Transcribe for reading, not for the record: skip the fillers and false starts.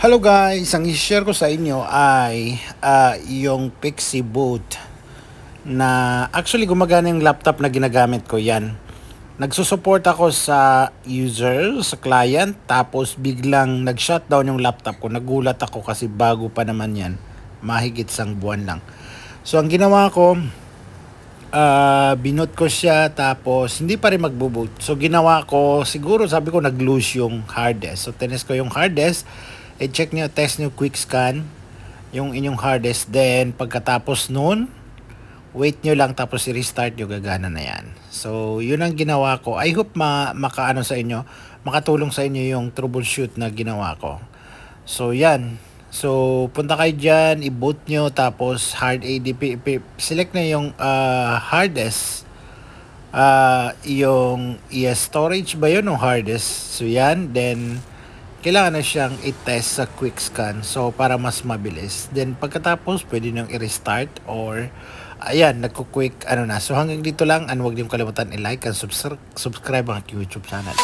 Hello guys, ang i-share ko sa inyo ay yung Pixie Boot na actually gumagana yung laptop na ginagamit ko yan. Nagsusupport ako sa user, sa client, tapos biglang nag-shutdown yung laptop ko. Nagulat ako kasi bago pa naman yan, mahigit isang buwan lang. So ang ginawa ko, binoot ko siya tapos hindi pa rin magbo-boot. So ginawa ko, siguro sabi ko nag-lose yung hard disk. So tinest ko yung hard disk, i-check nyo, test nyo, quick scan yung inyong hard disk. Then pagkatapos nun, wait nyo lang tapos i-restart nyo, gagana na yan. So yun ang ginawa ko. I hope makaano sa inyo, makatulong sa inyo yung troubleshoot na ginawa ko. So yan. So punta kayo dyan, i-boot nyo, tapos hard ADP, select na yung hard disk, yung storage ba yun o hard disk. So yan, then kailangan na siyang i-test sa quick scan, so para mas mabilis. Then pagkatapos pwede nyo i-restart or ayan, nagko-quick ano na. So hanggang dito lang, and huwag niyong kalimutan i-like and subscribe ang aking YouTube channel.